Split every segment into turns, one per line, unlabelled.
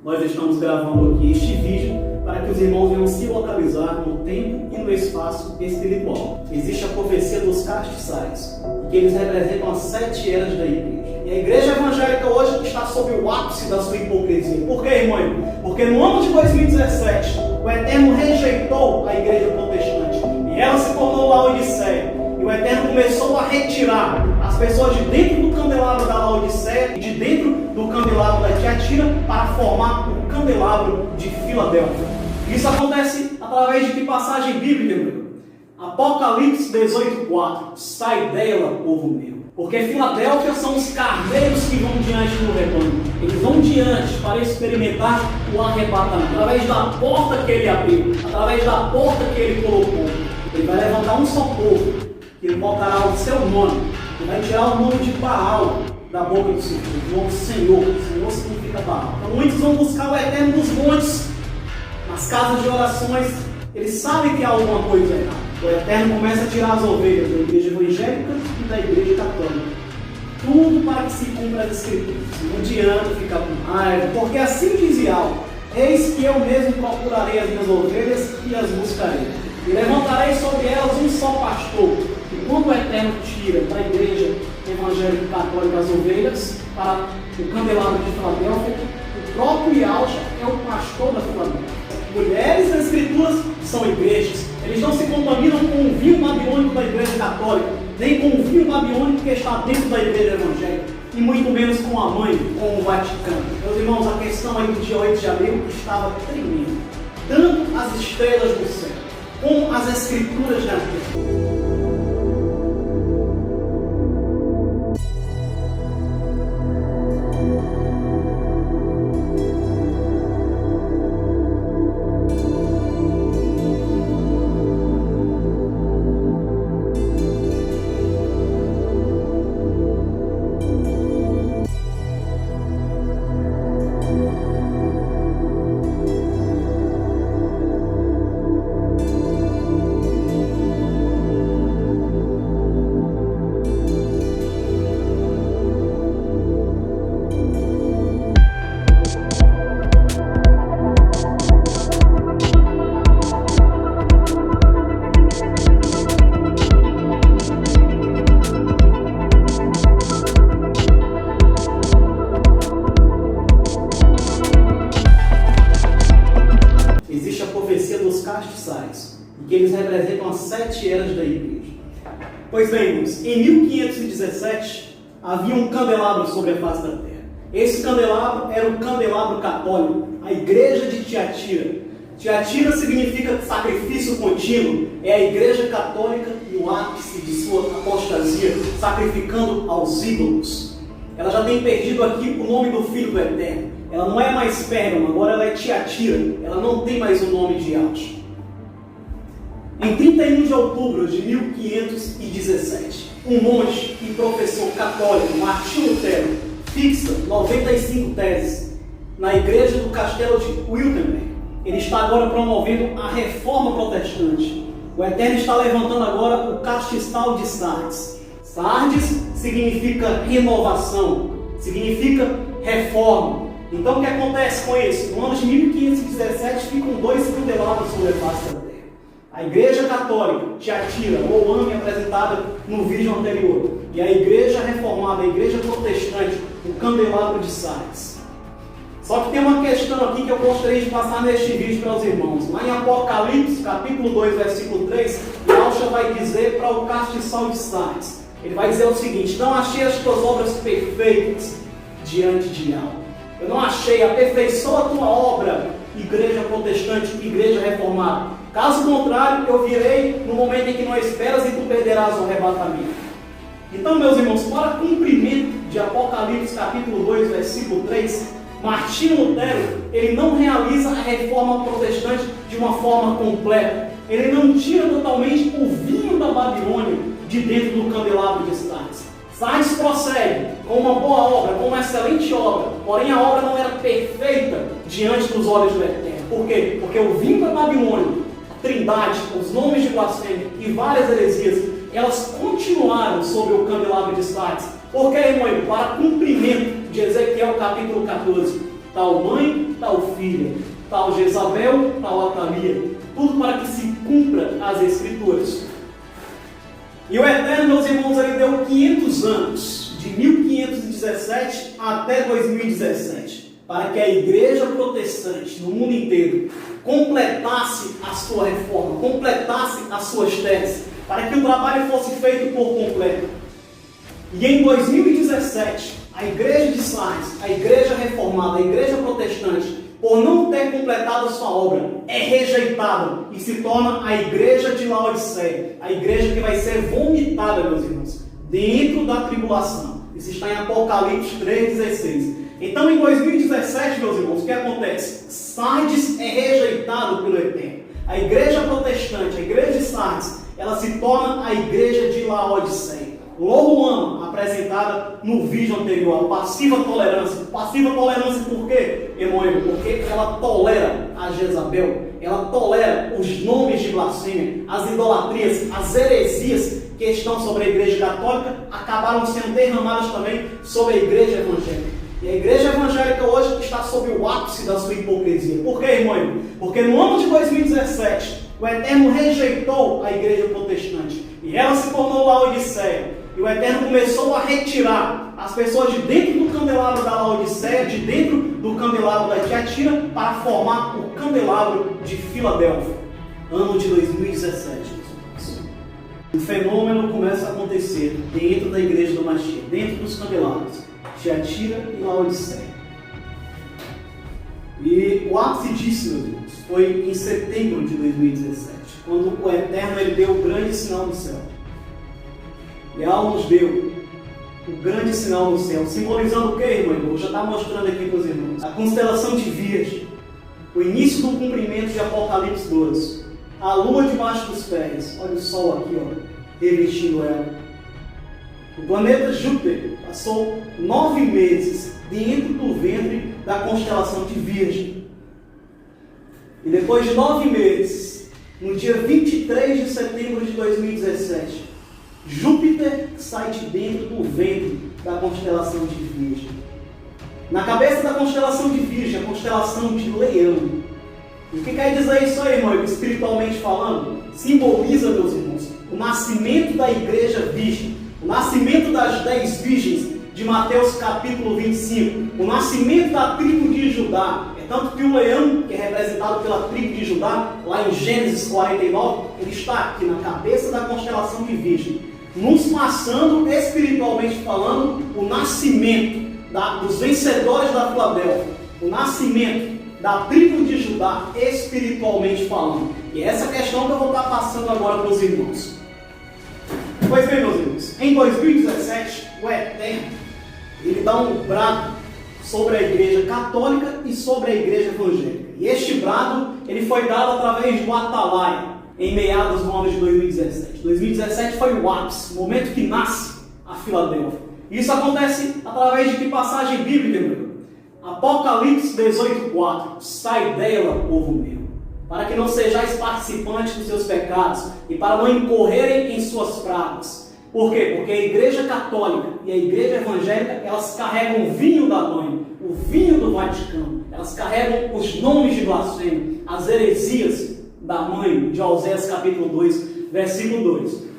Nós estamos gravando aqui este vídeo para que os irmãos venham se localizar no tempo e no espaço espiritual. Existe a profecia dos castiçais, que eles representam as 7 eras da igreja. E a igreja evangélica hoje está sob o ápice da sua hipocrisia. Por quê, irmão? Porque no ano de 2017, o Eterno rejeitou a igreja protestante e ela se tornou Laodiceia. E o Eterno começou a retirar as pessoas de dentro do candelabro da Laodiceia e de dentro do candelabro da Tiatira para formar o candelabro de Filadélfia. Isso acontece através de que passagem bíblica, meu? Apocalipse 18:4. Sai dela, povo meu. Porque Filadélfia são os carneiros que vão diante do rebanho. Eles vão diante para experimentar o arrebatamento. Através da porta que ele abriu, através da porta que ele colocou. Ele vai levantar um só povo, que invocará o seu nome. Ele vai tirar o nome de Baal da boca do Senhor. O nome Senhor. Senhor significa Baal. Então muitos vão buscar o Eterno nos montes, nas casas de orações. Eles sabem que há alguma coisa errada. O Eterno começa a tirar as ovelhas da igreja evangélica e da igreja católica. Tudo para que se cumpra as escrituras. Não adianta ficar com raiva, porque assim diz Yahweh: eis que eu mesmo procurarei as minhas ovelhas e as buscarei. E levantarei sobre elas um só pastor. E quando o Eterno tira da igreja evangélica e católica as ovelhas para o candelabro de Filadélfia, o próprio Yahweh é o pastor da Filadélfia. Mulheres nas escrituras são igrejas. Eles não se contaminam com o vinho babilônico da igreja católica, nem com o vinho babilônico que está dentro da igreja evangélica, e muito menos com a mãe, com o Vaticano. Meus irmãos, a questão aí do dia 8 de abril estava tremenda. Tanto as estrelas do céu, como as escrituras da terra. Que eles representam as 7 eras da igreja. Pois bem, irmãos, em 1517 havia um candelabro sobre a face da terra. Esse candelabro era o candelabro católico, a igreja de Tiatira. Tiatira significa sacrifício contínuo, é a igreja católica no ápice de sua apostasia, sacrificando aos ídolos. Ela já tem perdido aqui o nome do Filho do Eterno. Ela não é mais Pérgamo, agora ela é Tiatira. Ela não tem mais o nome de Yahweh. Em 31 de outubro de 1517, um monge e professor católico, Martinho Lutero, fixa 95 teses na igreja do castelo de Wittenberg. Ele está agora promovendo a reforma protestante. O Eterno está levantando agora o castiçal de Sardes. Sardes significa renovação, significa reforma. Então o que acontece com isso? No ano de 1517 ficam 2 candelabros sobre a face da terra. A igreja católica, Tiatira, ou AME, apresentada no vídeo anterior, e a igreja reformada, a igreja protestante, o candelabro de Sardes. Só que tem uma questão aqui que eu gostaria de passar neste vídeo para os irmãos. Lá em Apocalipse, capítulo 2, versículo 3, Yahweh vai dizer para o castiçal de Sardes. Ele vai dizer o seguinte: não achei as tuas obras perfeitas diante de Yahweh. Eu não achei, aperfeiçoa a tua obra, igreja protestante, igreja reformada. Caso contrário, eu virei no momento em que não esperas e tu perderás o arrebatamento. Então, meus irmãos, para cumprimento de Apocalipse capítulo 2, versículo 3, Martinho Lutero, ele não realiza a reforma protestante de uma forma completa. Ele não tira totalmente o vinho da Babilônia de dentro do candelabro de Sardes. Sardes prossegue com uma boa obra, com uma excelente obra, porém a obra não era perfeita diante dos olhos do Eterno. Por quê? Porque o vinho da Babilônia, Trindade, os nomes de blasfêmia e várias heresias, elas continuaram sobre o candelabro de Sardes. Porque, irmão, para cumprimento de Ezequiel capítulo 14, tal mãe, tal filha, tal Jezabel, tal Atalia, tudo para que se cumpra as Escrituras. E o Eterno, meus irmãos, ele deu 500 anos, de 1517 até 2017, para que a igreja protestante no mundo inteiro completasse a sua reforma, completasse as suas teses, para que o trabalho fosse feito por completo. E em 2017, a igreja de Sardes, a igreja reformada, a igreja protestante, por não ter completado a sua obra, é rejeitada e se torna a igreja de Laodiceia, a igreja que vai ser vomitada, meus irmãos, dentro da tribulação. Isso está em Apocalipse 3,16. Então, em 2017, meus irmãos, o que acontece? Sardes é rejeitado pelo Eterno. A igreja protestante, a igreja de Sardes, ela se torna a igreja de Laodiceia. Logo apresentada no vídeo anterior, passiva tolerância. Passiva tolerância por quê, irmão? Porque ela tolera a Jezabel, ela tolera os nomes de blasfêmia, as idolatrias, as heresias que estão sobre a igreja católica, acabaram sendo derramadas também sobre a igreja evangélica. E a igreja evangélica hoje está sob o ápice da sua hipocrisia. Por quê, irmão? Porque no ano de 2017, o Eterno rejeitou a igreja protestante e ela se tornou Laodiceia. E o Eterno começou a retirar as pessoas de dentro do candelabro da Laodiceia, de dentro do candelabro da Tiatira, para formar o candelabro de Filadélfia. Ano de 2017. O fenômeno começa a acontecer dentro da igreja do Mashiach, dentro dos candelabros, Tiatira e Laodiceia. E o ápice disso, meus irmãos, foi em setembro de 2017, quando o Eterno ele deu o grande sinal no céu. Leal nos deu o grande sinal no céu, simbolizando o que, irmão? Eu já está mostrando aqui para os irmãos. A constelação de Virgem, o início do cumprimento de Apocalipse 12, a lua debaixo dos pés, olha o sol aqui, ó, revestindo ela. O planeta Júpiter passou 9 meses dentro do ventre da constelação de Virgem. E depois de 9 meses, no dia 23 de setembro de 2017, Júpiter sai de dentro do ventre da constelação de Virgem. Na cabeça da constelação de Virgem, a constelação de Leão. E o que quer dizer isso aí, irmão? Espiritualmente falando, simboliza, meus irmãos, o nascimento da igreja virgem, o nascimento das 10 virgens de Mateus capítulo 25, o nascimento da tribo de Judá. É tanto que o leão, que é representado pela tribo de Judá, lá em Gênesis 49, ele está aqui na cabeça da constelação de Virgem, nos passando, espiritualmente falando, o nascimento dos vencedores da Filadélfia, o nascimento da tribo de Judá, espiritualmente falando. E é essa questão que eu vou estar passando agora para os irmãos. Pois bem, meus irmãos, em 2017, o Eterno, ele dá um brado sobre a igreja católica e sobre a igreja evangélica. E este brado, ele foi dado através do Atalaia, em meados do ano de 2017. 2017 foi o ápice, o momento que nasce a Filadélfia. Isso acontece através de que passagem bíblica, meu irmão? Apocalipse 18:4. Sai dela, povo meu, para que não sejais participantes dos seus pecados e para não incorrerem em suas pragas. Por quê? Porque a igreja católica e a igreja evangélica, elas carregam o vinho da mãe, o vinho do Vaticano. Elas carregam os nomes de blasfêmia, as heresias da mãe, de Oséias capítulo 2, versículo 2.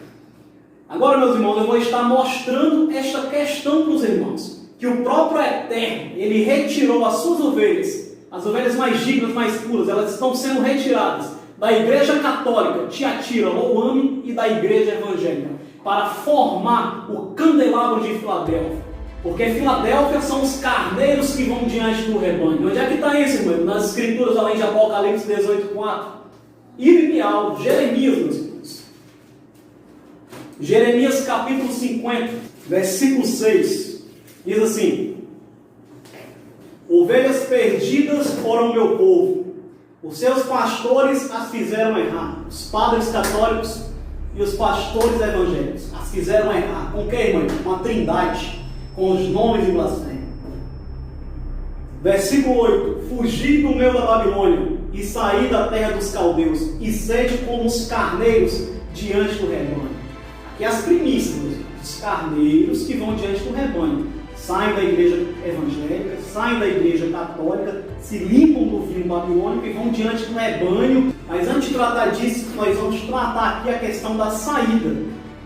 Agora, meus irmãos, eu vou estar mostrando esta questão para os irmãos, que o próprio Eterno, ele retirou as suas ovelhas, as ovelhas mais dignas, mais puras, elas estão sendo retiradas da igreja católica, Tiatira, Louame, e da igreja evangélica, para formar o candelabro de Filadélfia. Porque Filadélfia são os carneiros que vão diante do rebanho. Onde é que está isso, irmão? Nas escrituras, além de Apocalipse 18:4. Irmial, Jeremias, meus irmãos. Jeremias capítulo 50, versículo 6, diz assim: ovelhas perdidas foram meu povo, os seus pastores as fizeram errar. Os padres católicos e os pastores evangélicos as fizeram errar. Com quem, irmão? Com a trindade, com os nomes de blasfêmia. Versículo 8: fugi do meio da Babilônia e saí da terra dos caldeus, e sede como os carneiros diante do rebanho. Aqui as primícias, os carneiros que vão diante do rebanho. saem da igreja evangélica, saem da igreja católica, se limpam do vinho babilônico e vão diante do rebanho. Mas antes de tratar disso, nós vamos tratar aqui a questão da saída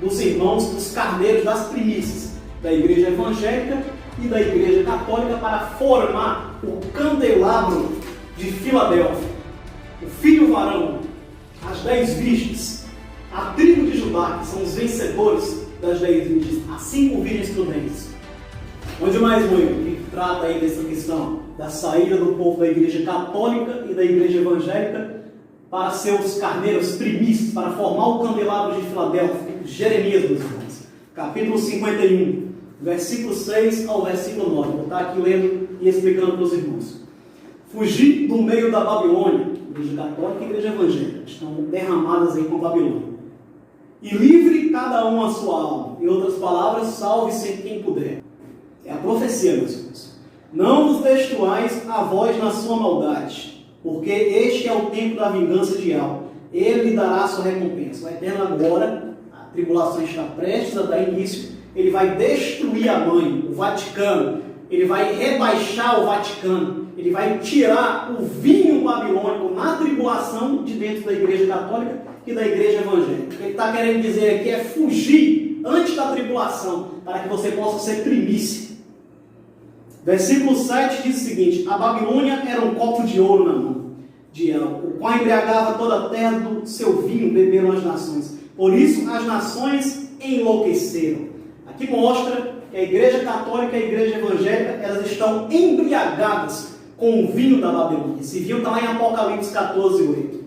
dos irmãos, dos carneiros, das primícias da igreja evangélica e da igreja católica para formar o candelabro de Filadélfia, o filho varão, as 10 virgens, a tribo de Judá, que são os vencedores das 10 virgens, as 5 virgens prudentes. Onde mais, Moinho, que trata aí dessa questão da saída do povo da igreja católica e da igreja evangélica para ser os carneiros primícias, para formar o candelabro de Filadélfia? Jeremias, meus irmãos, capítulo 51, versículo 6 ao versículo 9. Vou estar aqui lendo e explicando para os irmãos. Fugir do meio da Babilônia, igreja católica e igreja evangélica, estão derramadas aí com a Babilônia. E livre cada um a sua alma. Em outras palavras, salve-se quem puder. É a profecia, meus irmãos. Não vos destruais a vós na sua maldade, porque este é o tempo da vingança de Yahvé. Ele lhe dará a sua recompensa. O Eterno agora, a tribulação está prestes a dar início, ele vai destruir a mãe, o Vaticano, ele vai rebaixar o Vaticano, ele vai tirar o vinho babilônico na tribulação de dentro da igreja católica e da igreja evangélica. O que ele está querendo dizer aqui é fugir antes da tribulação, para que você possa ser primícia. Versículo 7 diz o seguinte: a Babilônia era um copo de ouro na mão de Yahvé, o qual embriagava toda a terra do seu vinho, beberam as nações. Por isso as nações enlouqueceram. Aqui mostra que a igreja católica e a igreja evangélica, elas estão embriagadas com o vinho da Babilônia. Esse vinho está lá em Apocalipse 14, 8.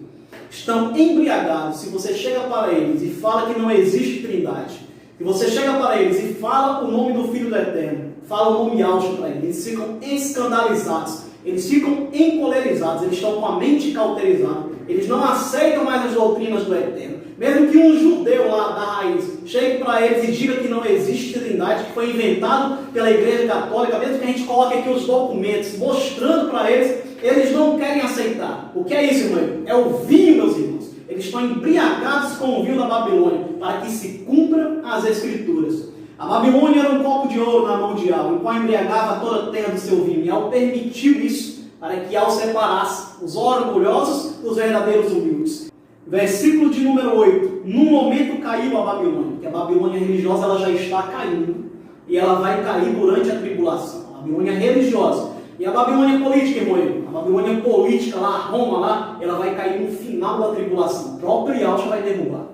Estão embriagados. Se você chega para eles e fala que não existe trindade, se você chega para eles e fala o nome do Filho do Eterno, fala o nome alto para eles, eles ficam escandalizados, eles ficam encolerizados, eles estão com a mente cauterizada, eles não aceitam mais as doutrinas do Eterno. Mesmo que um judeu lá da raiz chegue para eles e diga que não existe trindade, que foi inventado pela igreja católica, mesmo que a gente coloque aqui os documentos mostrando para eles, eles não querem aceitar. O que é isso, irmão? É o vinho, meus irmãos. Eles estão embriagados com o vinho da Babilônia, para que se cumpram as Escrituras. A Babilônia era um copo de ouro na mão de Yahvé, o qual embriagava toda a terra do seu vinho. E Yahvé permitiu isso, para que Yahvé separasse os orgulhosos dos verdadeiros humildes. Versículo de número 8. No momento caiu a Babilônia, que a Babilônia religiosa ela já está caindo, e ela vai cair durante a tribulação. A Babilônia religiosa. E a Babilônia política, irmão, a Babilônia política lá, Roma lá, ela vai cair no final da tribulação. O próprio Yahvé vai derrubar.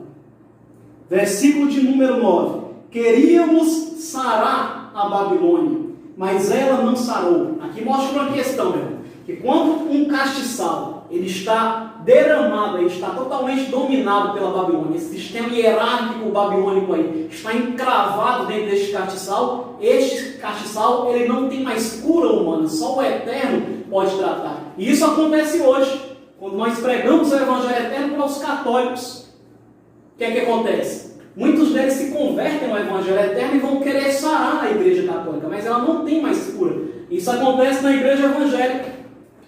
Versículo de número 9. Queríamos sarar a Babilônia, mas ela não sarou. Aqui mostra uma questão, meu irmão, que quando um castiçal ele está derramado, ele está totalmente dominado pela Babilônia, esse sistema hierárquico babilônico aí está encravado dentro deste castiçal, este castiçal ele não tem mais cura humana, só o Eterno pode tratar. E isso acontece hoje, quando nós pregamos o Evangelho Eterno para os católicos. O que é que acontece? Muitos deles se convertem ao Evangelho Eterno e vão querer sarar a igreja católica, mas ela não tem mais cura. Isso acontece na igreja evangélica.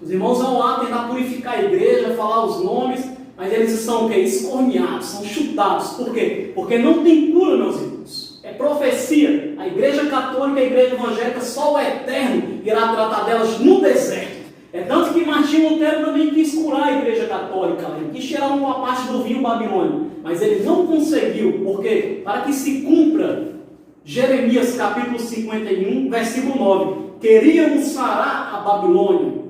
Os irmãos vão lá tentar purificar a igreja, falar os nomes, mas eles estão o quê? Escorneados, são chutados. Por quê? Porque não tem cura, meus irmãos. É profecia. A igreja católica e a igreja evangélica, só o Eterno irá tratar delas no deserto. É tanto que Martinho Lutero também quis curar a igreja católica, ele quis tirar uma parte do vinho babilônico, mas ele não conseguiu. Por quê? Para que se cumpra Jeremias capítulo 51, versículo 9. Queríamos sarar a Babilônia,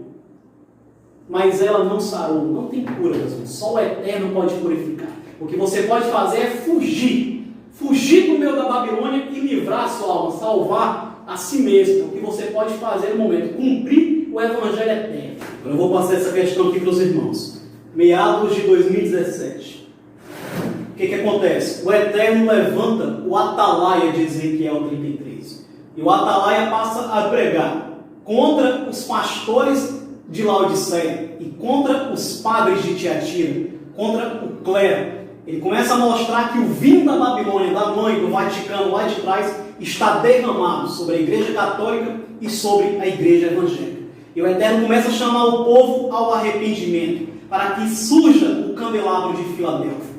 mas ela não sarou. Não tem cura, meus irmãos. Só o Eterno pode purificar. O que você pode fazer é fugir. Fugir do meio da Babilônia e livrar a sua alma, salvar a si mesmo. O que você pode fazer no momento, cumprir o Evangelho Eterno. Agora eu vou passar essa questão aqui para os irmãos. Meados de 2017. O que acontece? O Eterno levanta o Atalaia de Ezequiel 33. E o Atalaia passa a pregar contra os pastores de Laodiceia e contra os padres de Tiatira, contra o clero. Ele começa a mostrar que o vinho da Babilônia, da mãe, do Vaticano lá de trás, está derramado sobre a igreja católica e sobre a igreja evangélica. E o Eterno começa a chamar o povo ao arrependimento, para que surja o candelabro de Filadélfia.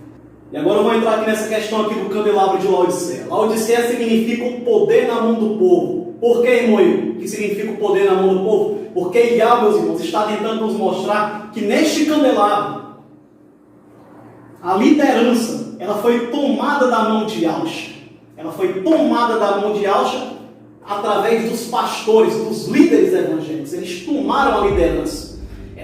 E agora eu vou entrar aqui nessa questão aqui do candelabro de Laodiceia. Laodiceia significa o poder na mão do povo. Por que, irmão? Que significa o poder na mão do povo? Porque Yahweh, meus irmãos, está tentando nos mostrar que neste candelabro, a liderança, ela foi tomada da mão de Yahshua. Ela foi tomada da mão de Yahshua através dos pastores, dos líderes evangélicos. Eles tomaram a liderança.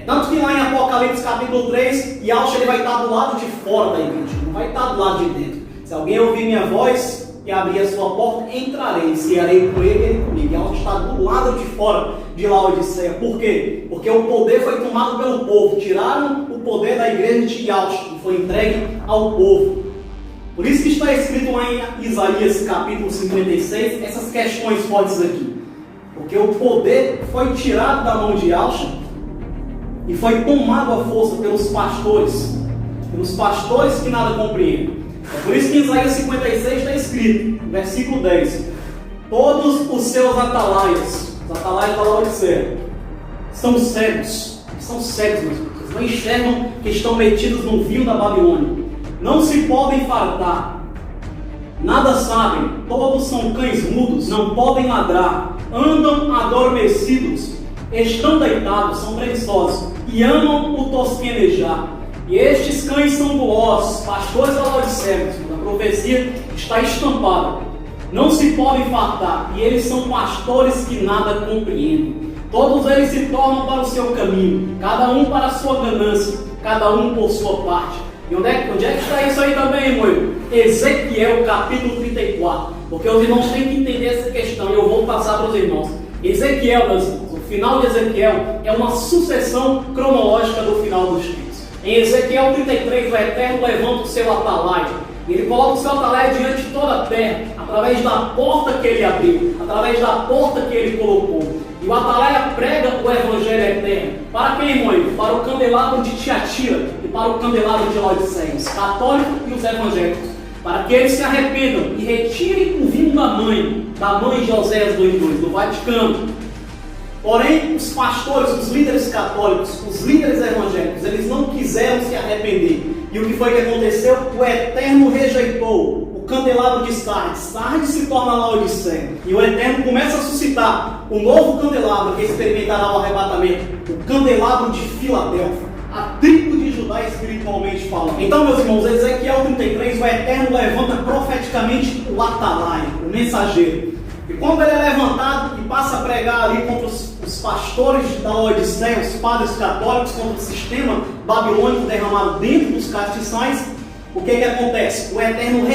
Tanto que lá em Apocalipse capítulo 3, Yahshua ele vai estar do lado de fora da igreja, não vai estar do lado de dentro. Se alguém ouvir minha voz e abrir a sua porta, entrarei, cearei com ele e ele comigo. Yahshua está do lado de fora de Laodiceia. Por quê? Porque o poder foi tomado pelo povo. Tiraram o poder da igreja de Yahshua e foi entregue ao povo. Por isso que está escrito lá em Isaías capítulo 56, essas questões fortes aqui. Porque o poder foi tirado da mão de Yahshua e foi tomado à força pelos pastores que nada compreendem. É por isso que em Isaías 56 está escrito, versículo 10, todos os seus atalaias, os atalaias da Laodiceia, são cegos, meus irmãos. Eles não enxergam que estão metidos no vinho da Babilônia. Não se podem fartar, nada sabem, todos são cães mudos, não podem ladrar, andam adormecidos, estão deitados, são preguiçosos e amam o tosquenejar. E estes cães são gulosos, pastores da Laodiceia, a profecia está estampada. Não se podem fartar, e eles são pastores que nada compreendem. Todos eles se tornam para o seu caminho, cada um para a sua ganância, cada um por sua parte. E onde é que está isso aí também, irmão? Ezequiel capítulo 34. Porque os irmãos têm que entender essa questão, e eu vou passar para os irmãos. Ezequiel, meus irmãos, o final de Ezequiel é uma sucessão cronológica do final dos tempos. Em Ezequiel 33, o Eterno levanta o seu atalaia. Ele coloca o seu atalaia diante de toda a terra, através da porta que ele abriu, através da porta que ele colocou. E o atalaia prega o Evangelho eterno. Para quem, irmão? Para o candelabro de Tiatira e para o candelabro de Laodiceia, os católicos e os evangélicos. Para que eles se arrependam e retirem o vinho da mãe de Oséias 2:2, do Vaticano. Porém, os pastores, os líderes católicos, os líderes evangélicos, eles não quiseram se arrepender. E o que foi que aconteceu? O Eterno rejeitou o candelabro de Sardes. Sardes se torna Laodiceia. E o Eterno começa a suscitar o novo candelabro que experimentará o arrebatamento, o candelabro de Filadélfia, a tribo de Judá espiritualmente falando. Então, meus irmãos, Ezequiel 33, o Eterno levanta profeticamente o atalaia, o mensageiro. E quando ele é levantado e passa a pregar ali contra os pastores da Laodiceia, os padres católicos, contra o sistema babilônico derramado dentro dos castiçais, o que acontece? O Eterno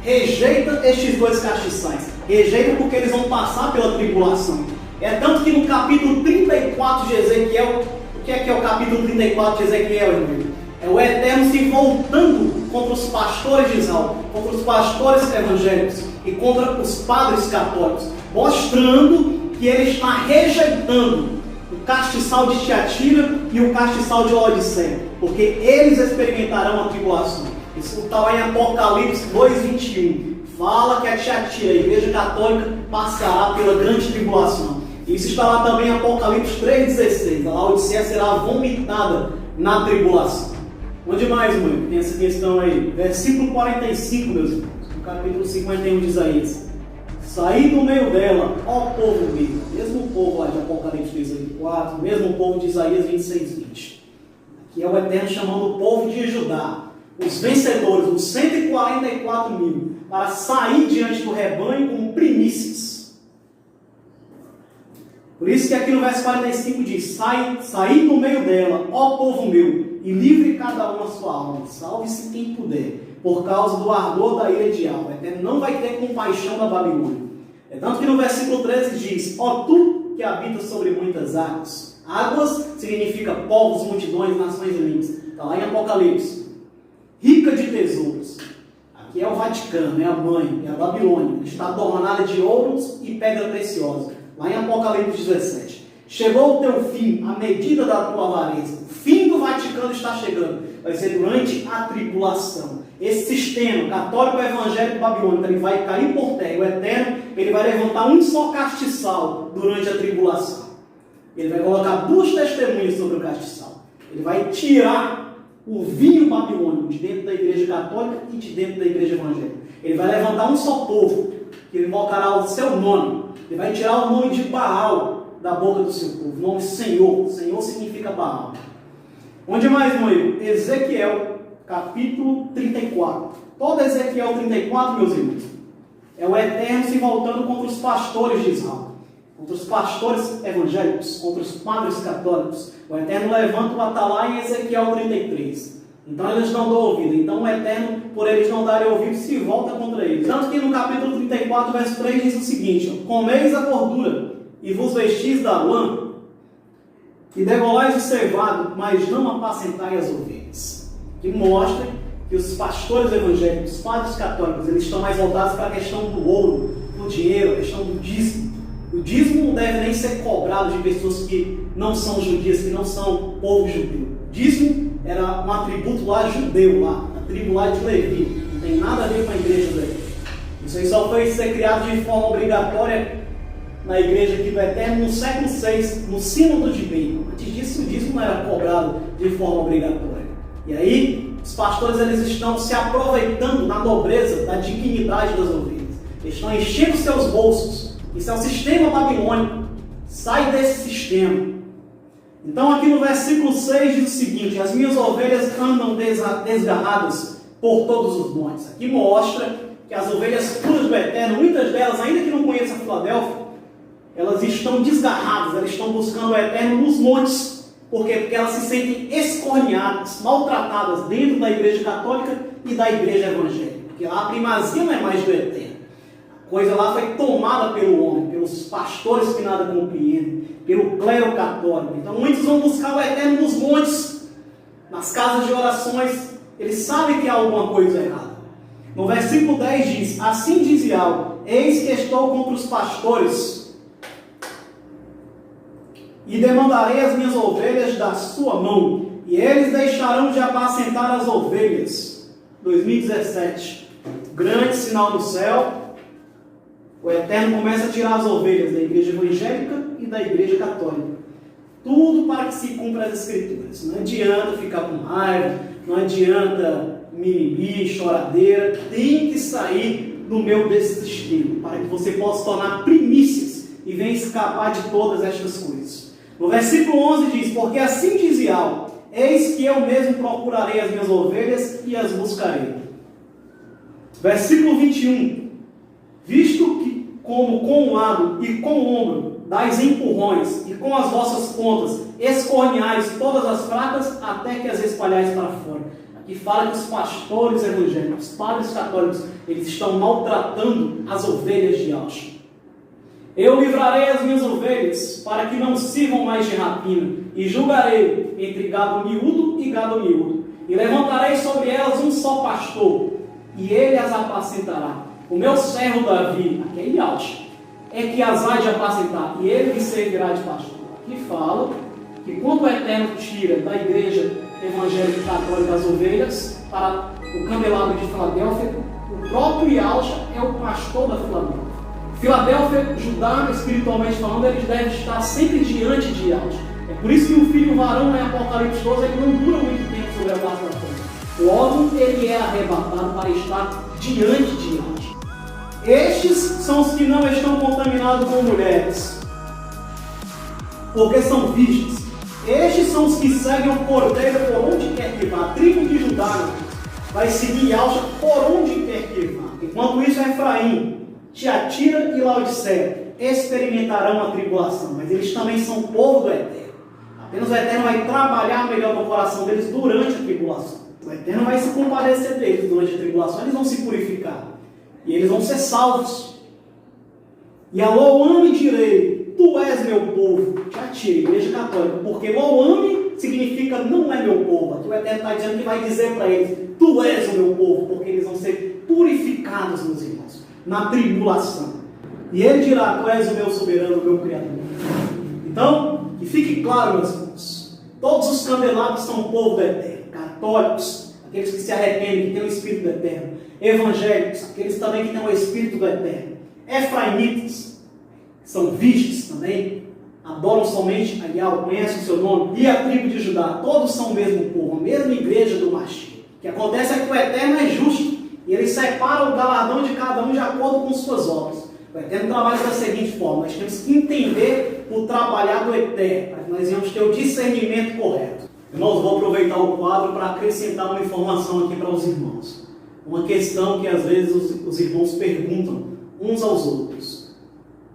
rejeita estes dois castiçais. Rejeita porque eles vão passar pela tribulação. É tanto que no capítulo 34 de Ezequiel, o que é o capítulo 34 de Ezequiel, irmão? É o Eterno se voltando contra os pastores de Israel, contra os pastores evangélicos e contra os padres católicos, mostrando que ele está rejeitando o castiçal de Tiatira e o castiçal de Laodiceia, porque eles experimentarão a tribulação. Isso está lá em Apocalipse 2:21. Fala que a Tiatira, a igreja católica, passará pela grande tribulação. Isso está lá também em Apocalipse 3:16. A Laodiceia será vomitada na tribulação. Onde mais, irmão? Tem essa questão aí. Versículo 45, meus irmãos. No capítulo 51 de Isaías. Saí do meio dela, ó povo meu. Mesmo povo lá de Apocalipse 3:4, mesmo povo de Isaías 26:20. Aqui é o Eterno chamando o povo de Judá, os vencedores, os 144 mil, para sair diante do rebanho como primícias. Por isso que aqui no verso 45 diz: saí do meio dela, ó povo meu, e livre cada um a sua alma, salve-se quem puder, por causa do ardor da ira de Yahweh. O Eterno não vai ter compaixão da Babilônia. É tanto que no versículo 13 diz: ó tu que habitas sobre muitas águas. Águas significa povos, multidões, nações e línguas. Está lá em Apocalipse. Rica de tesouros. Aqui é o Vaticano, é a mãe, é a Babilônia. Está adornada de ouros e pedra preciosa. Lá em Apocalipse 17. Chegou o teu fim, a medida da tua avareza. O fim do Vaticano está chegando. Vai ser durante a tribulação. Esse sistema católico evangélico babilônico, ele vai cair por terra. O Eterno, ele vai levantar um só castiçal durante a tribulação. Ele vai colocar duas testemunhas sobre o castiçal. Ele vai tirar o vinho babilônico de dentro da igreja católica e de dentro da igreja evangélica. Ele vai levantar um só povo. que ele invocará o seu nome. Ele vai tirar o nome de Baal da boca do seu povo, o nome Senhor. Senhor significa Baal. Onde mais, meu amigo? Ezequiel, capítulo 34. Todo Ezequiel 34, meus irmãos, é o Eterno se voltando contra os pastores de Israel, contra os pastores evangélicos, contra os padres católicos. O Eterno levanta o atalaia em Ezequiel 33. Então eles não dão ouvido. Então o Eterno, por eles não darem ouvido, se volta contra eles. Tanto que no capítulo 34, verso 3, diz o seguinte: comeis a gordura e vos vestis da lã, e degolais o cevado, mas não apacentai as ovelhas. Que mostra que os pastores evangélicos, os padres católicos, eles estão mais voltados para a questão do ouro, do dinheiro, a questão do dízimo. O dízimo não deve nem ser cobrado de pessoas que não são judias, que não são povo judeu. O dízimo era um atributo lá judeu, lá, a tribo lá de Levi. Não tem nada a ver com a igreja do Eterno. Isso aí só foi ser criado de forma obrigatória na igreja aqui do Eterno no século VI, no Sínodo de Bacon. Antes disso, o dízimo não era cobrado de forma obrigatória. E aí, os pastores eles estão se aproveitando da nobreza, da dignidade das ovelhas. Eles estão enchendo seus bolsos. Isso é o sistema babilônico. Sai desse sistema. Então aqui no versículo 6 diz o seguinte: as minhas ovelhas andam desgarradas por todos os montes. Aqui mostra que as ovelhas puras do Eterno, muitas delas, ainda que não conheçam a Filadélfia, elas estão desgarradas, elas estão buscando o Eterno nos montes. Por quê? Porque elas se sentem escorneadas, maltratadas dentro da igreja católica e da igreja evangélica. Porque lá a primazia não é mais do Eterno. A coisa lá foi tomada pelo homem, pelos pastores que nada compreendem, pelo clero católico. Então muitos vão buscar o Eterno nos montes, nas casas de orações. Eles sabem que há alguma coisa errada. No versículo 10 diz: assim diz Yahweh, eis que estou contra os pastores, e demandarei as minhas ovelhas da sua mão, e eles deixarão de apacentar as ovelhas. 2017, grande sinal do céu. O Eterno começa a tirar as ovelhas da igreja evangélica e da igreja católica. Tudo para que se cumpra as escrituras. Não adianta ficar com raiva, não adianta mimimi, choradeira. Tem que sair do meu desespero, para que você possa tornar primícias e venha escapar de todas estas coisas. No versículo 11 diz: porque assim diz Yahweh, eis que eu mesmo procurarei as minhas ovelhas e as buscarei. Versículo 21: visto que como com um lado e com o ombro dais empurrões, e com as vossas pontas escorneais todas as fracas, até que as espalhais para fora. Aqui fala que os pastores evangélicos, os padres católicos, eles estão maltratando as ovelhas de Yahweh. Eu livrarei as minhas ovelhas, para que não sirvam mais de rapina, e julgarei entre gado miúdo e gado miúdo, e levantarei sobre elas um só pastor, e ele as apacentará. O meu servo Davi, aqui é Yahweh, é que as há de apacentar, e ele lhe servirá de pastor. Aqui fala que quando o Eterno tira da igreja evangélica católica as ovelhas para o candelabro de Filadélfia, o próprio Yahweh é o pastor da Filadélfia. Filadélfia, Judá, espiritualmente falando, eles devem estar sempre diante de Yahweh. É por isso que o filho varão em Apocalipse 12 ele não dura muito tempo sobre a face da terra. Logo, ele é arrebatado para estar diante de Yahweh. Estes são os que não estão contaminados com mulheres, porque são virgens. Estes são os que seguem o cordeiro por onde quer que vá. A tribo de Judá vai seguir Yahweh por onde quer que vá. Enquanto isso, Efraim, Tiatira e Laodiceia experimentarão a tribulação, mas eles também são povo do Eterno. Apenas o Eterno vai trabalhar melhor no coração deles durante a tribulação. O Eterno vai se compadecer deles durante a tribulação, eles vão se purificar. E eles vão ser salvos. E a Loame direi: tu és meu povo. Tiatira, igreja católica, porque Loame significa não é meu povo. Aqui o Eterno está dizendo que vai dizer para eles: tu és o meu povo, porque eles vão ser purificados, meus irmãos, na tribulação. E ele dirá: tu és o meu soberano, o meu Criador. Então, que fique claro, meus irmãos, todos os candelabros são o povo do Eterno. Católicos, aqueles que se arrependem, que têm o Espírito do Eterno. Evangélicos, aqueles também que têm o Espírito do Eterno. Efraimitas, que são virgens também, adoram somente a Yahweh, conhecem o seu nome. E a tribo de Judá, todos são o mesmo povo, a mesma igreja do Mashiach. O que acontece é que o Eterno é justo. E ele separa o galardão de cada um de acordo com suas obras. O Eterno trabalha da seguinte forma: nós temos que entender o trabalhar do Eterno, para que nós venhamos ter o discernimento correto. Irmãos, vou aproveitar o quadro para acrescentar uma informação aqui para os irmãos. Uma questão que às vezes os irmãos perguntam uns aos outros.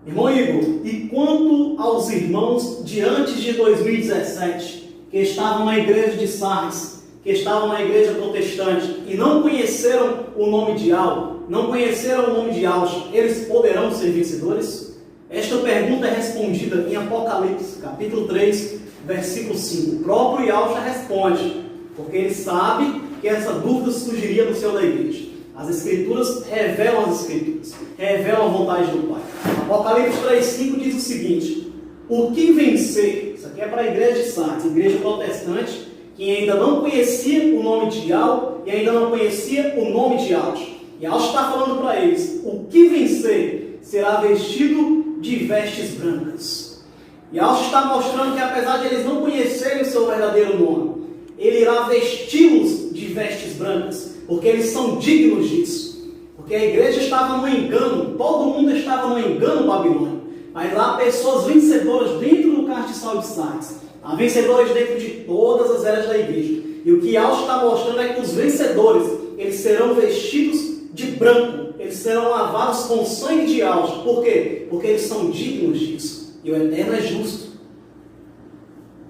Irmão Igor, e quanto aos irmãos de antes de 2017, que estavam na igreja de Sardes, que estavam na igreja protestante e não conheceram o nome de Al, não conheceram o nome de Alcha, eles poderão ser vencedores? Esta pergunta é respondida em Apocalipse, capítulo 3, versículo 5. O próprio Yahshua responde, porque ele sabe que essa dúvida surgiria no seio da igreja. As Escrituras revelam as Escrituras, revelam a vontade do Pai. Apocalipse 3,5 diz o seguinte: o que vencer, isso aqui é para a igreja de Sardes, igreja protestante, que ainda não conhecia o nome de Yahweh e ainda não conhecia o nome de Yahshua. Yahshua está falando para eles: o que vencer será vestido de vestes brancas. Yahshua está mostrando que apesar de eles não conhecerem o seu verdadeiro nome, ele irá vesti-los de vestes brancas, porque eles são dignos disso. Porque a igreja estava no engano, todo mundo estava no engano babilônico, mas há pessoas vencedoras dentro do castiçal de Sardes, há vencedores dentro de todas as eras da igreja. E o que Yahshua está mostrando é que os vencedores, eles serão vestidos de branco, eles serão lavados com sangue de Yahshua. Por quê? Porque eles são dignos disso. E o Eterno é justo.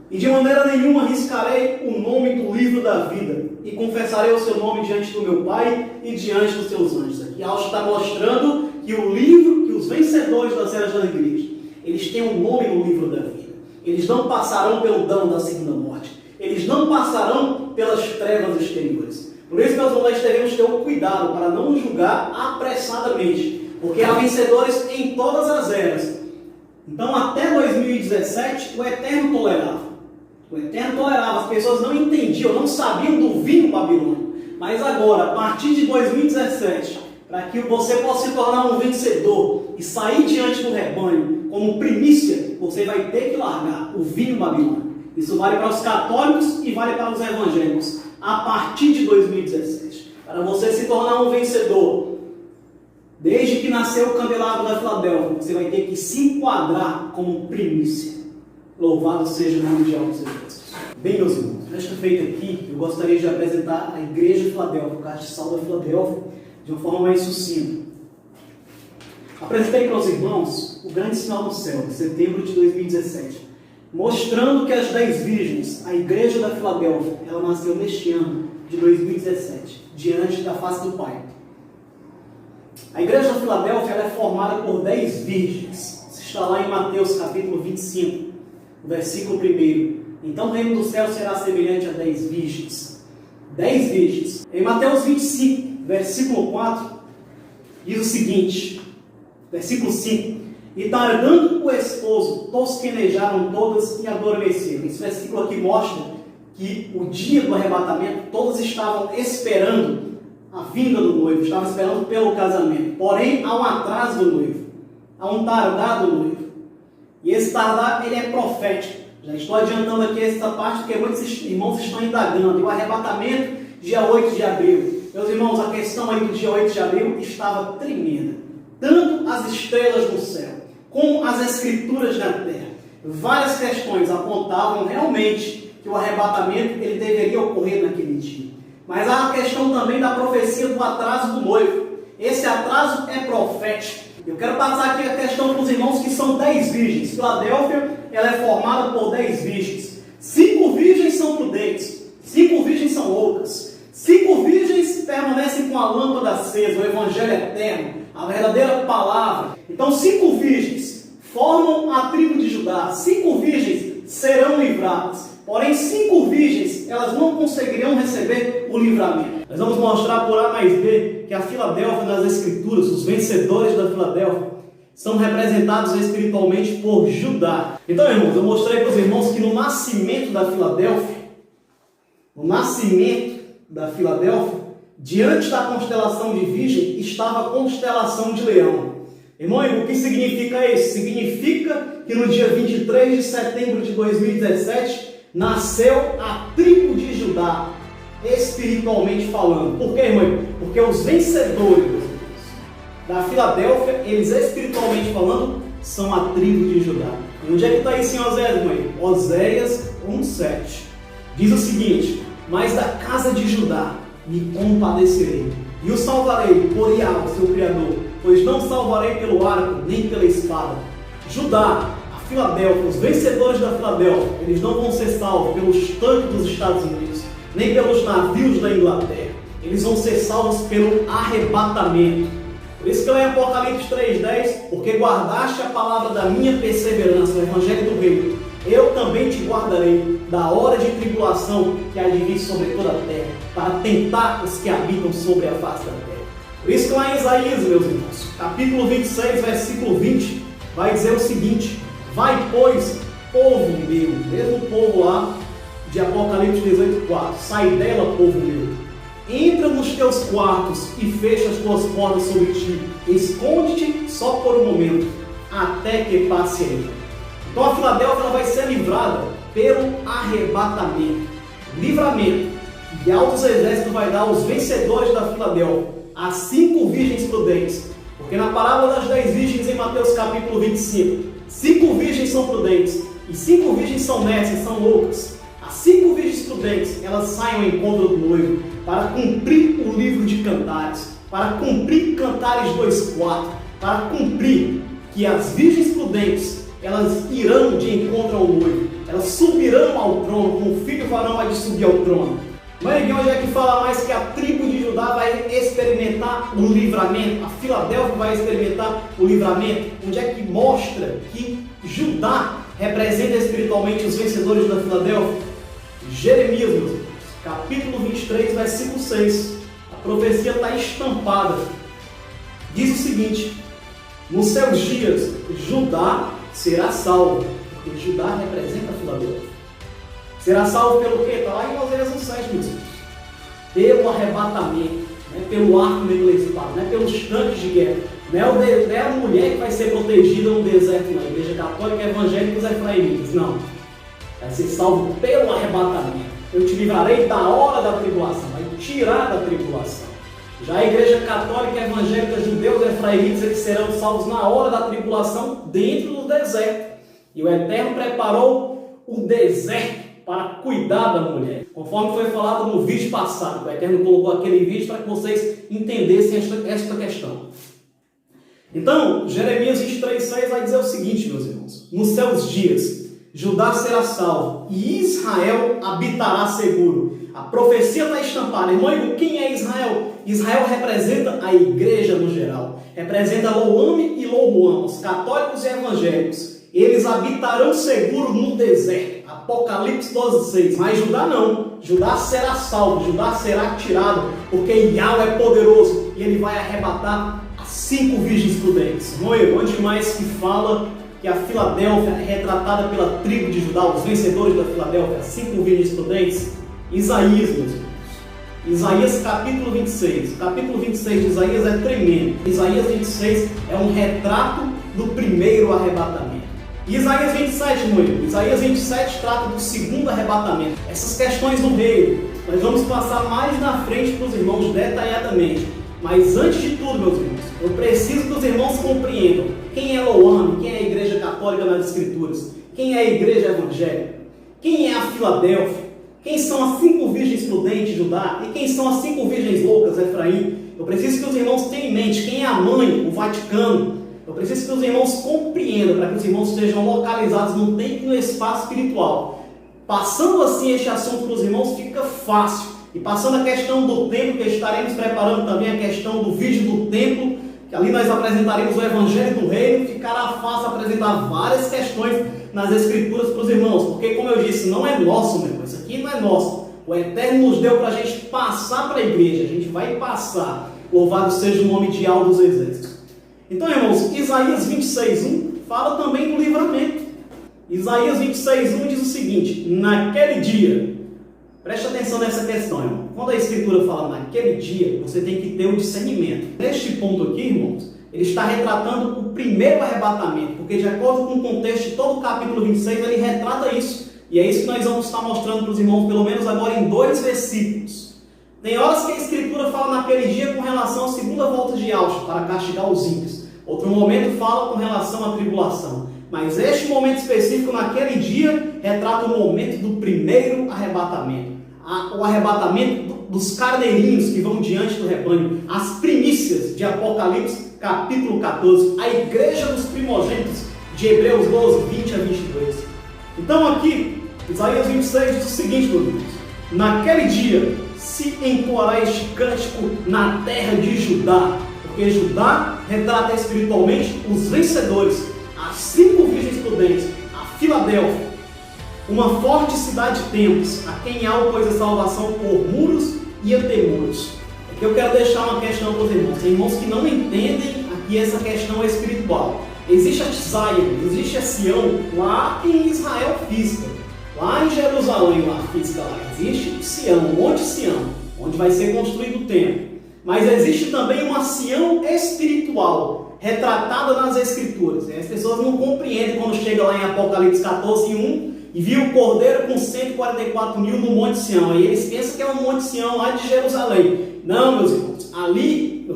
E de maneira nenhuma arriscarei o nome do livro da vida, e confessarei o seu nome diante do meu Pai e diante dos seus anjos. Aqui Yahshua está mostrando que o livro, que os vencedores das eras da igreja, eles têm um nome no livro da vida. Eles não passarão pelo dano da segunda morte. Eles não passarão pelas trevas exteriores. Por isso, meus irmãos, nós devemos ter um cuidado para não julgar apressadamente, porque há vencedores em todas as eras. Então, até 2017, o Eterno tolerava. O Eterno tolerava, as pessoas não entendiam, não sabiam do vinho babilônico. Mas agora, a partir de 2017, para que você possa se tornar um vencedor e sair diante do rebanho como primícia, você vai ter que largar o vinho babilônico. Isso vale para os católicos e vale para os evangélicos. A partir de 2017, para você se tornar um vencedor, desde que nasceu o candelabro da Filadélfia, você vai ter que se enquadrar como primícia. Louvado seja o nome de Yahweh dos Exércitos. Bem, meus irmãos, nesta feita aqui, eu gostaria de apresentar a igreja de Filadélfia, o castiçal da Filadélfia, de uma forma mais sucinta. Apresentei para os irmãos o grande sinal do céu, de setembro de 2017, mostrando que as 10 virgens, a igreja da Filadélfia, ela nasceu neste ano de 2017, diante da face do Pai. A igreja da Filadélfia ela é formada por 10 virgens. Isso está lá em Mateus capítulo 25, versículo 1. Então o reino do céu será semelhante a 10 virgens. 10 virgens. Em Mateus 25, versículo 4, diz o seguinte, versículo 5. E tardando o esposo, tosquenejaram todas e adormeceram. Esse versículo aqui mostra que o dia do arrebatamento, todos estavam esperando a vinda do noivo, estavam esperando pelo casamento. Porém, há um atraso do noivo, há um tardar do noivo. E esse tardar, ele é profético. Já estou adiantando aqui essa parte, porque muitos irmãos estão indagando. E o arrebatamento, dia 8 de abril. Meus irmãos, a questão aí do dia 8 de abril estava tremenda. Tanto as estrelas no céu, como as escrituras na terra. Várias questões apontavam realmente que o arrebatamento ele deveria ocorrer naquele dia. Mas há a questão também da profecia do atraso do noivo. Esse atraso é profético. Eu quero passar aqui a questão para os irmãos que são 10 virgens. Filadélfia ela é formada por 10 virgens. 5 virgens são prudentes, 5 virgens são loucas, 5 virgens permanecem com a lâmpada acesa, o evangelho eterno, a verdadeira palavra. Então 5 virgens formam a tribo de Judá. 5 virgens serão livradas. Porém, 5 virgens, elas não conseguirão receber o livramento. Nós vamos mostrar por A mais B que a Filadélfia nas Escrituras, os vencedores da Filadélfia, são representados espiritualmente por Judá. Então, irmãos, eu mostrei para os irmãos que no nascimento da Filadélfia, diante da constelação de Virgem, estava a constelação de Leão. Irmão, o que significa isso? Significa que no dia 23 de setembro de 2017, nasceu a tribo de Judá. espiritualmente falando. Por quê, irmão? Porque os vencedores da Filadélfia, eles espiritualmente falando, são a tribo de Judá. E onde é que está isso em Oséias, irmão? Oséias 1,7. Diz o seguinte: mas da casa de Judá me compadecerei, e o salvarei por Iá, o seu Criador, pois não salvarei pelo arco, nem pela espada. Judá, a Filadélfia, os vencedores da Filadélfia, eles não vão ser salvos pelos tanques dos Estados Unidos, nem pelos navios da Inglaterra. Eles vão ser salvos pelo arrebatamento. Por isso que eu em Apocalipse 3,10, porque guardaste a palavra da minha perseverança, o Evangelho do Reino, eu também te guardarei da hora de tribulação que há de vir sobre toda a terra, para tentar os que habitam sobre a face da terra. Por isso que lá em Isaías, meus irmãos, capítulo 26, versículo 20, vai dizer o seguinte: vai, pois, povo meu, mesmo povo lá de Apocalipse 18,4, sai dela, povo meu, entra nos teus quartos e fecha as tuas portas sobre ti, esconde-te só por um momento, até que passe aí. Então a Filadélfia vai ser livrada pelo arrebatamento, livramento, e altos exércitos vai dar aos vencedores da Filadélfia, as 5 virgens prudentes, porque na parábola das 10 virgens em Mateus capítulo 25, 5 virgens são prudentes, e 5 virgens são necias, são loucas. As 5 virgens prudentes, elas saem ao encontro do noivo, para cumprir o livro de Cantares, para cumprir Cantares 2,4, para cumprir que as virgens prudentes, elas irão de encontro ao noivo, elas subirão ao trono, como o filho varão vai de subir ao trono. Mas onde é que fala mais que a tribo de Judá vai experimentar o livramento, a Filadélfia vai experimentar o livramento, onde é que mostra que Judá representa espiritualmente os vencedores da Filadélfia? Jeremias, meus irmãos, capítulo 23, versículo 6, a profecia está estampada, diz o seguinte: nos seus dias Judá será salvo, porque Judá representa a Filadélfia. Será salvo pelo quê? Está lá em Oséias 1,7, meus irmãos. Pelo arrebatamento, pelo arco nem pela espada, não é pelos tanques de guerra. Não é a mulher que vai ser protegida no deserto na igreja católica, evangélica e os efraimitas. Não. Vai ser salvo pelo arrebatamento. Eu te livrarei da hora da tribulação, vai tirar da tribulação. Já a igreja católica, evangélica, judeus, efraimitas, eles serão salvos na hora da tribulação dentro do deserto. E o Eterno preparou o deserto para cuidar da mulher. Conforme foi falado no vídeo passado, o Eterno colocou aquele vídeo para que vocês entendessem esta questão. Então, Jeremias 23,6 vai dizer o seguinte, meus irmãos: nos seus dias, Judá será salvo e Israel habitará seguro. A profecia está estampada. Irmão, quem é Israel? Israel representa a igreja no geral. Representa Loame e Loruama, os católicos e evangélicos. Eles habitarão seguro no deserto. Apocalipse 12,6. Mas Judá não. Judá será salvo. Judá será tirado. Porque Yahweh é poderoso. E ele vai arrebatar as 5 virgens prudentes. Irmão, onde mais que fala que a Filadélfia é retratada pela tribo de Judá, os vencedores da Filadélfia, as 5 virgens prudentes? Isaías, meus irmãos. Isaías capítulo 26. O capítulo 26 de Isaías é tremendo. Isaías 26 é um retrato do primeiro arrebatamento. E Isaías 27, irmão, Isaías 27 trata do segundo arrebatamento. Essas questões do reino, nós vamos passar mais na frente para os irmãos detalhadamente. Mas antes de tudo, meus irmãos, eu preciso que os irmãos compreendam quem é Loame, quem é a igreja católica nas escrituras, quem é a igreja evangélica, quem é a Filadélfia, quem são as 5 virgens prudentes de Judá e quem são as 5 virgens loucas, Efraim. Eu preciso que os irmãos tenham em mente quem é a mãe, o Vaticano. Eu preciso que os irmãos compreendam, para que os irmãos estejam localizados no tempo e no espaço espiritual. Passando assim este assunto para os irmãos fica fácil. E passando a questão do templo, que estaremos preparando também a questão do vídeo do templo, que ali nós apresentaremos o Evangelho do Reino, ficará fácil apresentar várias questões nas Escrituras para os irmãos, porque como eu disse, não é nosso, meu irmão, isso aqui não é nosso. O Eterno nos deu para a gente passar para a igreja, a gente vai passar. Louvado seja o nome de Yahweh dos Exércitos. Então, irmãos, Isaías 26:1 fala também do livramento. Isaías 26:1 diz o seguinte: naquele dia, preste atenção nessa questão, irmão. Quando a Escritura fala naquele dia, você tem que ter o discernimento. Neste ponto aqui, irmãos, ele está retratando o primeiro arrebatamento, porque de acordo com o contexto de todo o capítulo 26, ele retrata isso. E é isso que nós vamos estar mostrando para os irmãos, pelo menos agora em 2 versículos. Tem horas que a Escritura fala naquele dia com relação à segunda volta de Auschwitz, para castigar os ímpios. Outro momento fala com relação à tribulação. Mas este momento específico, naquele dia, retrata o momento do primeiro arrebatamento. O arrebatamento dos carneirinhos que vão diante do rebanho. As primícias de Apocalipse, capítulo 14. A igreja dos primogênitos, de Hebreus 12, 20 a 22. Então aqui, Isaías 26 diz o seguinte, meus irmãos. Naquele dia se entoará este cântico na terra de Judá, porque Judá retrata espiritualmente os vencedores, as 5 virgens prudentes, a Filadélfia, uma forte cidade de templos, a quem há o pois a salvação por muros e antemuros. Aqui eu quero deixar uma questão para os irmãos. Tem irmãos que não entendem aqui essa questão espiritual. Existe a Zion, existe a Sião lá em Israel física. Lá em Jerusalém, lá física, lá existe Sião, o Monte Sião, onde vai ser construído o templo. Mas existe também uma Sião espiritual, retratada nas Escrituras. As pessoas não compreendem quando chega lá em Apocalipse 14, 1, e viu o Cordeiro com 144 mil no Monte Sião. Aí eles pensam que é o Monte Sião lá de Jerusalém. Não, meus irmãos, ali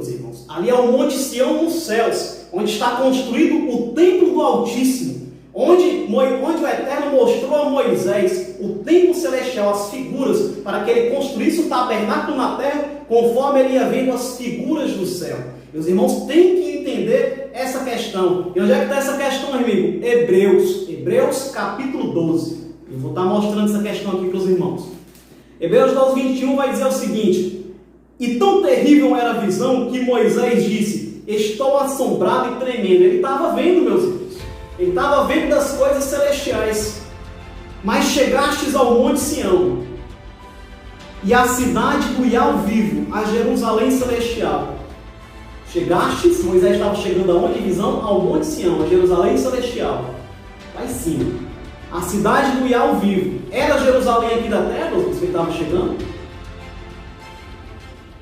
é o Monte Sião nos céus, onde está construído o templo do Altíssimo. Onde o Eterno mostrou a Moisés o templo celestial, as figuras, para que ele construísse o tabernáculo na terra, conforme ele ia vendo as figuras do céu. Meus irmãos têm que entender essa questão. E onde é que está essa questão, amigo? Hebreus capítulo 12. Eu vou estar mostrando essa questão aqui para os irmãos. Hebreus 12, 21 vai dizer o seguinte: e tão terrível era a visão que Moisés disse, estou assombrado e tremendo. Ele estava vendo, meus irmãos. Ele estava vendo das coisas celestiais. Mas chegastes ao Monte Sião, e à cidade do Ial vivo, a Jerusalém celestial. Chegastes, Moisés estava chegando aonde? Visão ao Monte Sião, a Jerusalém celestial. Lá em cima. A cidade do Ial vivo. Era Jerusalém aqui da terra, que ele estava chegando?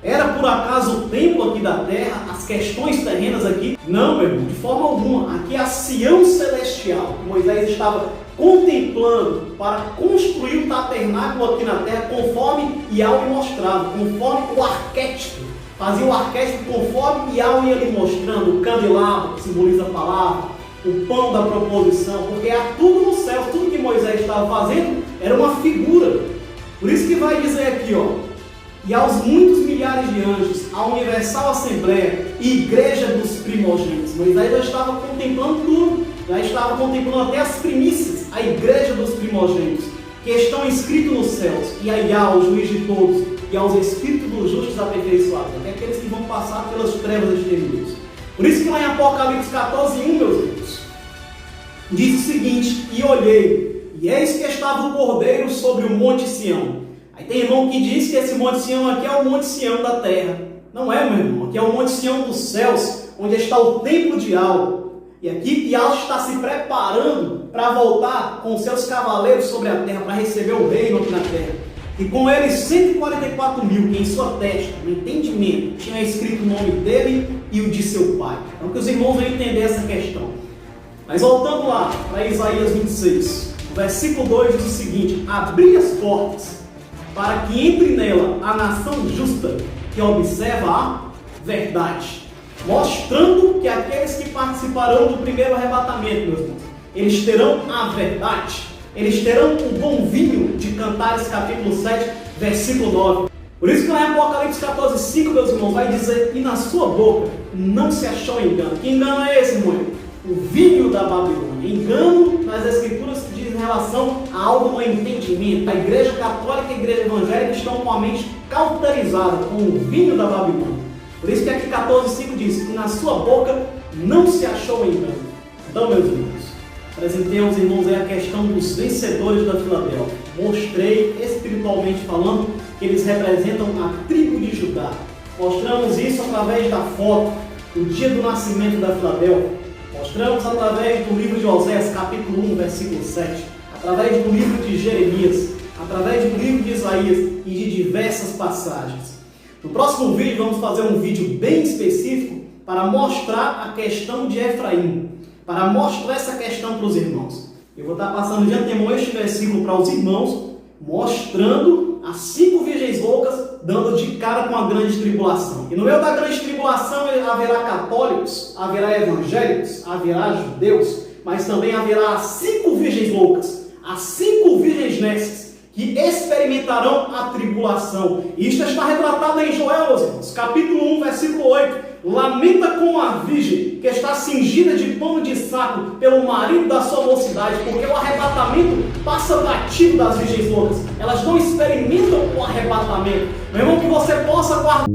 Era por acaso o templo aqui da terra, as questões terrenas aqui? Não, meu irmão, de forma alguma. Aqui é a Sião celestial, que Moisés estava contemplando para construir o tabernáculo aqui na terra, conforme Yahweh mostrava, conforme o arquétipo. Fazia o arquétipo conforme Yahweh ia lhe mostrando, o candelabro, que simboliza a palavra, o pão da proposição, porque era tudo no céu, tudo que Moisés estava fazendo era uma figura. Por isso que vai dizer aqui, ó. E aos muitos milhares de anjos, a universal assembleia e igreja dos primogênitos. Moisés já estava contemplando tudo, já estava contemplando até as primícias, a igreja dos primogênitos, que estão inscritos nos céus, e a Yahweh, o juiz de todos, e aos espíritos dos justos aperfeiçoados, até aqueles que vão passar pelas trevas exteriores. Por isso que lá em Apocalipse 14, 1, meus irmãos, diz o seguinte: e olhei, e eis que estava o Cordeiro sobre o Monte Sião. Aí tem irmão que diz que esse Monte Sião aqui é o Monte Sião da terra. Não é, meu irmão. Aqui é o Monte Sião dos céus, onde está o templo de Yahweh. E aqui Yahweh está se preparando para voltar com seus cavaleiros sobre a terra, para receber o reino aqui na terra. E com eles 144 mil, que em sua testa, no entendimento, tinha escrito o nome dele e o de seu pai. Então que os irmãos vão entender essa questão. Mas voltando lá, para Isaías 26, o versículo 2 diz o seguinte: abri as portas, para que entre nela a nação justa, que observa a verdade, mostrando que aqueles que participarão do primeiro arrebatamento, meus irmãos, eles terão a verdade, eles terão o bom vinho de Cantares capítulo 7, versículo 9. Por isso que lá em Apocalipse 14, 5, meus irmãos, vai dizer: e na sua boca não se achou engano. Que engano é esse, irmão? O vinho da Babilônia. Engano nas Escrituras que diz em relação a algo no entendimento. A igreja católica e a igreja evangélica estão com a mente cauterizada com o vinho da Babilônia. Por isso que aqui 14,5 diz: e na sua boca não se achou engano. Então, meus irmãos, apresentei aos irmãos aí a questão dos vencedores da Filadélfia. Mostrei, espiritualmente falando, que eles representam a tribo de Judá. Mostramos isso através da foto, do dia do nascimento da Filadélfia. Mostramos através do livro de Oséias, capítulo 1, versículo 7, através do livro de Jeremias, através do livro de Isaías e de diversas passagens. No próximo vídeo vamos fazer um vídeo bem específico para mostrar a questão de Efraim, para mostrar essa questão para os irmãos. Eu vou estar passando de antemão este versículo para os irmãos, mostrando as 5 virgens loucas dando de cara com a grande tribulação. E no meio da grande tribulação haverá católicos, haverá evangélicos, haverá judeus, mas também haverá as 5 virgens loucas, as 5 virgens nécias, que experimentarão a tribulação. E isto está retratado em Joel, meus irmãos, capítulo 1, versículo 8. Lamenta com a virgem que está cingida de pano de saco pelo marido da sua mocidade, porque o arrebatamento passa batido das virgens loucas. Elas não experimentam o arrebatamento. Meu irmão, que você possa guardar